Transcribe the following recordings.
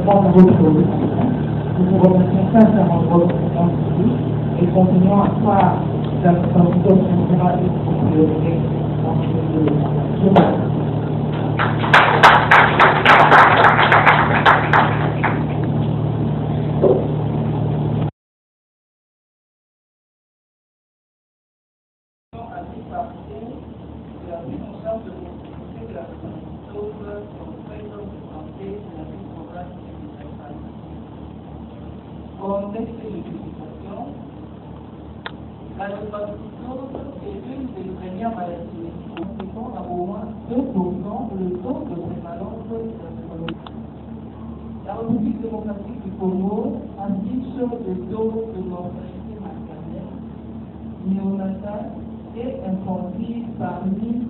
prendre votre position. Nous vous remercions sincèrement de votre présence ici et continuons à croire dans notre général et priorité dans ce que je vous remercie. Contexte de l'utilisation, la tuberculose est une des premières maladies qui correspond à au moins 2% le taux de prévalence. La République démocratique du Congo affiche le taux de mortalité maternelle, néonatale et infantile parmi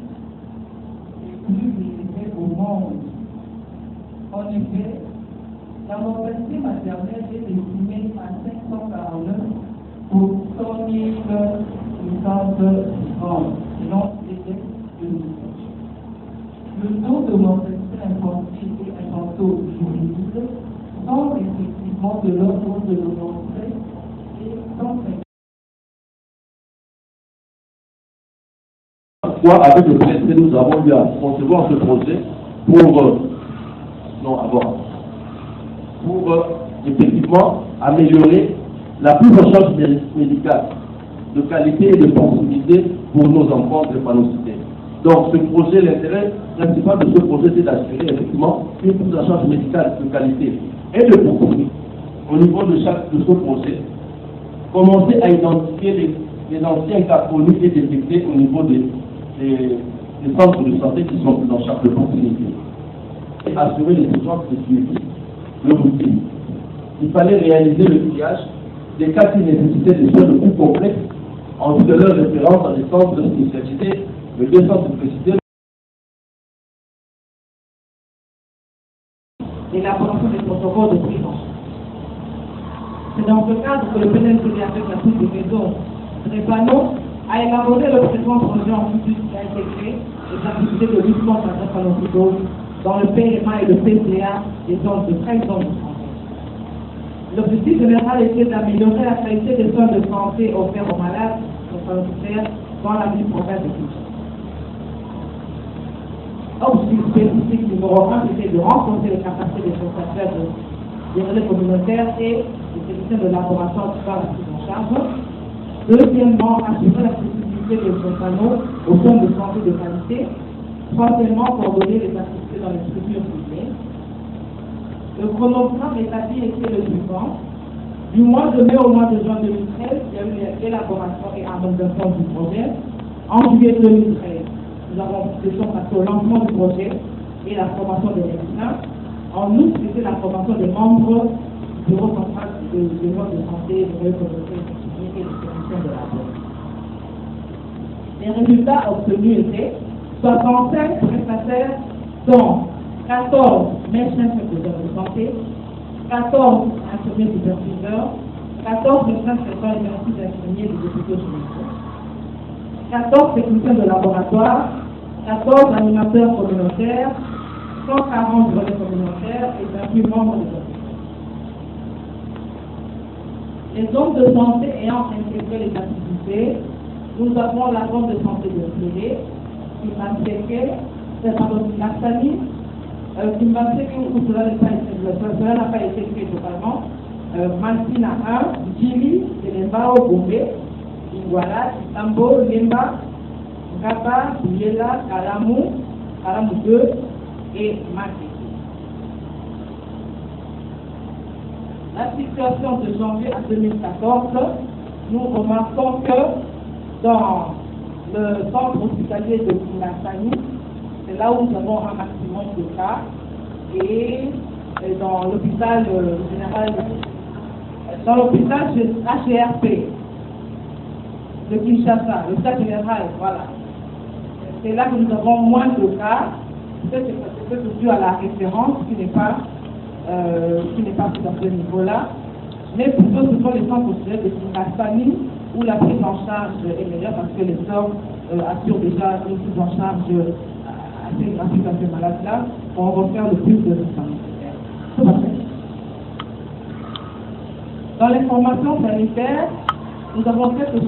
les plus élevés au monde. En effet, la mortalité maternelle est estimée à 549 pour 100 000 naissances vivantes, selon les textes de l'UNICEF. Le taux de mortalité infantile et infanto-juvénile sont effectivement de l'ordre de 93 et 150. Avec le PSC, nous avons eu à concevoir ce projet pour effectivement améliorer la prise en charge médicale de qualité et de proximité pour nos enfants drépanocytés. Donc ce projet, l'intérêt principal de ce projet, c'est d'assurer effectivement une prise en charge médicale de qualité et de proximité au niveau de ce projet. Commencer à identifier les anciens cas connus et détectés au niveau des centres de santé qui sont pris en charge de proximité. Et assurer les urgences de suivi de routine. Il fallait réaliser le triage des cas qui nécessitaient des soins le plus complexes en vue de leur référence dans les centres de spécialité, les deux centres de spécialité. L'élaboration des protocoles de prise en charge. C'est dans ce cadre que le PNLCD, avec l'appui des maisons Drépano, a élaboré le présent projet en vue qui a intégré les activités de lutte contre la drépanocytose dans le PMA et le PCA des zones de 13 zones de santé. L'objectif général était d'améliorer la qualité des soins de santé offerts aux malades drépanocytaires dans la ville province de Kinshasa. Objectif spécifique numéro 1 était de renforcer les capacités des prestataires des relais communautaires et des techniciens de laboratoire qui parlent la prise en charge. Deuxièmement, assurer l'accessibilité des drépano aux soins de santé de qualité. Troisièmement, coordonner les activités dans les structures privées. Le chronogramme établi était le suivant. Du mois de mai au mois de juin 2013, il y a eu l'élaboration et harmonisation du projet. En juillet 2013, nous avons passé au lancement du projet et la formation des médecins. En août, c'était la formation des membres du bureau central de l'Union de santé, de la communauté et des techniciens de la boîte. Les résultats obtenus étaient 65 prestataires, dont 14 médecins de santé, 14 infirmiers superviseurs, 14 médecins traitants et d'infirmiers des hôpitaux chirurgiens, 14 techniciens de laboratoire, 14 animateurs communautaires, 140 relais communautaires et 28 membres des hôpitaux. Les zones de santé ayant intégré les activités, nous avons la zone de santé de Pléré, Kimbaseke, Nassani, Kimbaseke où cela n'a pas été fait totalement, Mansina 1, Djili, Telembao, Gombe, Iguala, Tambo, Lemba, Ngaba, Biela, Kalamou 2 et Maki. La situation de janvier à 2014, nous remarquons que dans le centre hospitalier de Kinasani, c'est là où nous avons un maximum de cas, et dans l'hôpital général, dans l'hôpital HRP de Kinshasa, l'hôpital général, voilà. C'est là que nous avons moins de cas, c'est dû à la référence qui n'est pas sur ce niveau-là, mais plutôt ce sont les centres hospitaliers de Kinasani où la prise en charge est meilleure parce que les sœurs assurent déjà une prise en charge assez gratuite à ces malades-là pour en refaire le plus de sanitaire. Dans les formations sanitaires, nous avons fait que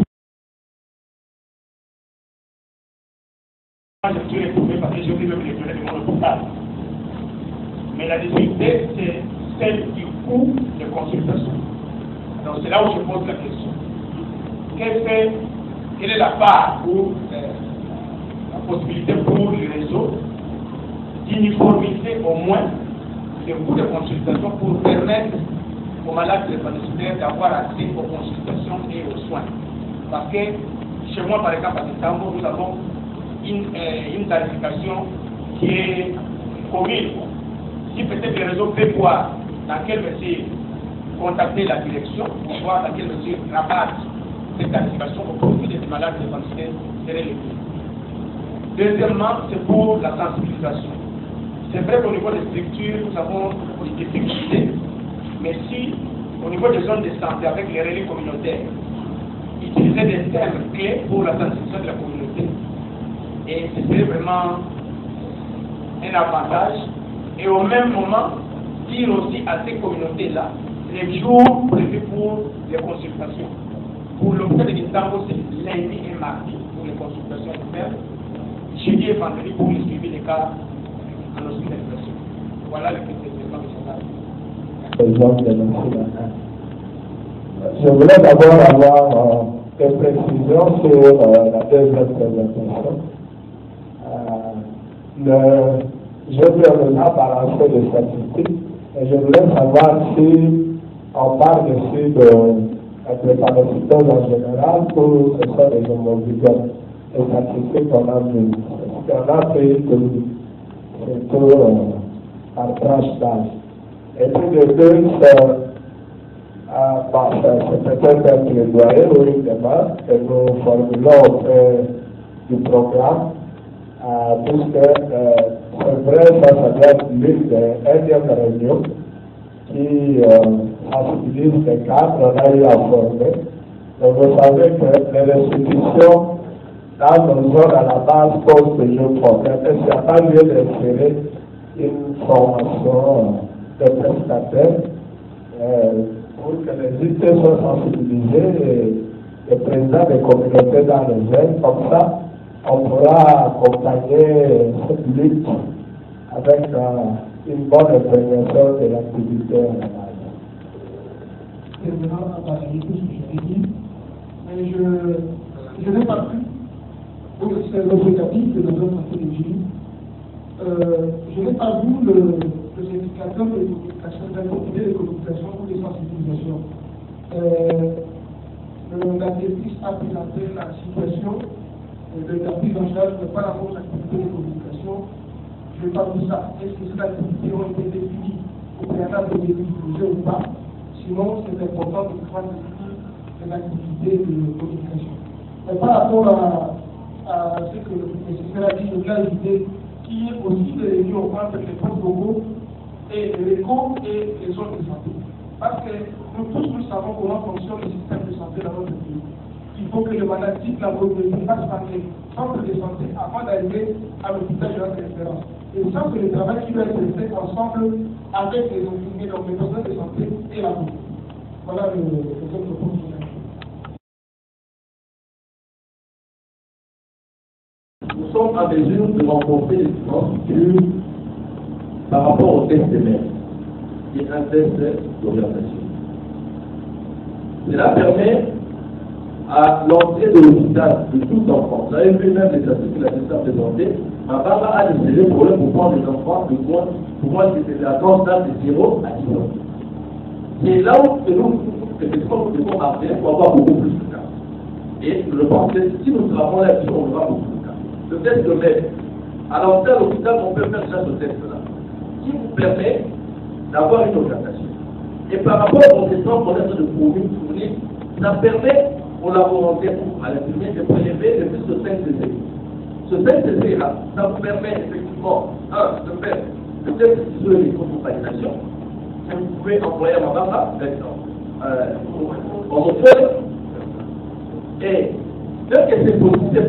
je suis retrouvé parce que j'ai oublié de me donner de mon hôpital. Mais la difficulté, c'est celle du coût de consultation. Donc c'est là où je pose la question. Quelle est la part ou la possibilité pour le réseau d'uniformiser au moins le coût de consultation pour permettre aux malades drépanocytaires d'avoir accès aux consultations et aux soins. Parce que chez moi, par exemple, à Istanbul, nous avons une tarification qui est commune. Si peut-être le réseau peut voir dans quelle mesure contacter la direction pour voir dans quelle mesure rabattre cette tarification au profit des malades drépanocytaires serait le plus. Deuxièmement, c'est pour la sensibilisation. C'est vrai qu'au niveau des structures, nous avons des difficultés, mais si au niveau des zones de santé, avec les relais communautaires, utiliser des termes clés pour la sensibilisation de la communauté, et ce serait vraiment un avantage. Et au même moment, dire aussi à ces communautés-là les jours prévus pour les consultations. Pour l'hôpital de Istanbul, c'est lundi et mardi pour les consultations externes, jeudi et vendredi pour le suivi des cas en hospitalisation. Voilà le questionnement de Je voulais d'abord avoir des précisions sur la deuxième présentation. Je vais maintenant balancer les statistiques et je voulais savoir si on parle ici de la drépanocytose en général ou ce sont les homozygotes. Les statistiques qu'on a vues. On a pris surtout par tranche d'âge. Et puis les deux, c'est peut-être un plaidoyer ou une demande que nous formulons auprès du programme, puisque c'est vrai, ça doit être l'une des énièmes réunions qui sensibilise les cadres, on a eu à former. Donc vous savez que les restitutions dans nos zones à la base posent toujours problème. Et s'il n'y a pas lieu d'insérer une formation de prestataires pour que les unités soient sensibilisées et les présidents des communautés dans les aides, comme ça, on pourra accompagner cette lutte avec une bonne imprégnation de l'activité en base. C'est vraiment à parler tout ce que j'ai dit, mais je n'ai pas pu, c'est l'objectif de notre stratégie. Je n'ai pas vu le indicateur de communication, d'un comité de communication ou de sensibilisation. La directrice a présenté la situation de la prise en charge de par rapport à l'activité de communication. Je n'ai pas vu ça. Est-ce que ces activités ont été définies au préalable de projet ou pas? Sinon, c'est important de pouvoir définir les activités de communication. Mais par rapport à ce que le professeur a dit, je voulais ajouter qu'il y ait aussi des réunions entre les points locaux et les réseaux et les zones de santé. Parce que nous tous nous savons comment fonctionne le système de santé dans notre pays. Il faut que le malade quitte la communauté, passe par les centres de santé avant d'arriver à l'hôpital de la référence. Et ça, c'est le travail qui doit être fait ensemble avec les infirmiers, donc les personnels de santé et la communauté. Voilà le point. Nous sommes à mesure de rencontrer les structures par rapport au test des mères, qui est un test d'orientation. Cela permet à l'entrée de l'hôpital de tout enfant. Vous avez vu même les statistiques que la ministre a présentées. Ma papa a des problèmes pour prendre les enfants de moins, pour moi, c'est la tranche d'âge de 0 à 10 ans. C'est là où nous devons partir pour avoir beaucoup plus de cas. Et je pense que si nous travaillons là-dessus, on aura beaucoup de cas. Le test de mère. À l'entrée à l'hôpital, on peut faire déjà ce test-là, qui vous permet d'avoir une orientation. Et par rapport aux compétences qu'on a de fournir, ça permet aux laboratoires à l'infirmier de prélever le plus de 5 CC. Ce 5 CC-là, ça vous permet effectivement, de faire le test sur les contaminations, que vous pouvez envoyer à ma maman, en montrant. Et dès que c'est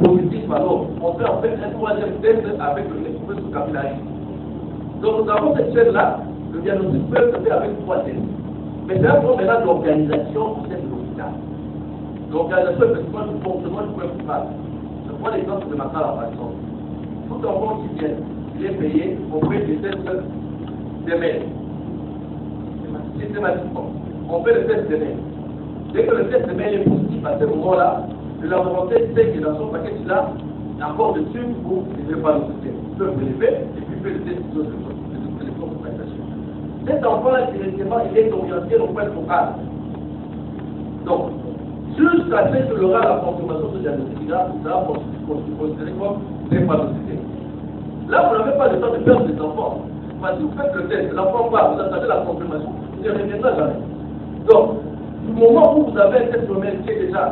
positif, alors, on fait en fait un troisième test avec le nez sous capillary. Donc nous avons cette chaîne-là, le diagnostic peut se faire avec 3 tests. Mais c'est un problème maintenant d'organisation au sein de l'hôpital. L'organisation est effectivement du fonctionnement du point principal. Je prends l'exemple de Makala par exemple. Tout enfant qui vient, il est payé auprès des tests des mères. Systématiquement. On fait le test des mères. Dès que le test des mères est positif, à ce moment-là, le laboratoire sait que dans son paquet, il a un accord dessus pour les drépanocytaires. Il peut prélever et puis faire le test de compensation. Cet enfant-là, directement, il est orienté au point focal. Donc, jusqu'à ce qu'il aura la confirmation de diagnostic-là, il sera considéré comme drépanocytaire. Là, vous n'avez pas le temps de perdre des enfants. Parce que si vous faites le test, l'enfant part, vous attendez la confirmation, il ne reviendra jamais. Donc, du moment où vous avez un test qui est déjà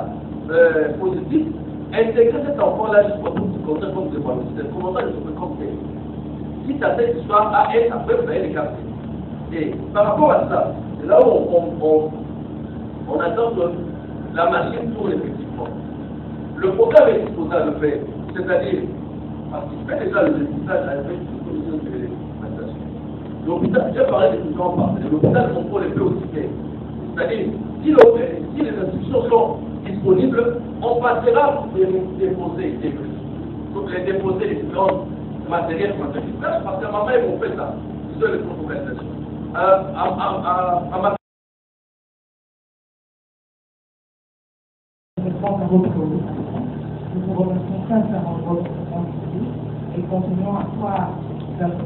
positif, intégrer cet enfant-là jusqu'au bout du conseil comme drépanocytaire, comment ça, je peux compter. Si ça cette histoire à être, après, vous allez les capter. Et par rapport à ça, c'est là où on attend que la machine tourne effectivement. Le programme est disposé à le faire, c'est-à-dire, parce qu'il fait déjà le dépistage à l'effet de commission de l'alimentation. L'hôpital, j'ai parlé des gens parlent, l'hôpital contrôle les peu aussi fait. C'est-à-dire, si les instructions sont disponibles, on passera pour les déposer des prix. Donc les déposer les différents matériels qu'on a fait. Parce qu'à ma main, ils m'ont fait ça. Ils ont les contrôlations. Nous vous remercions sincèrement de votre complicité et continuons à croire dans votre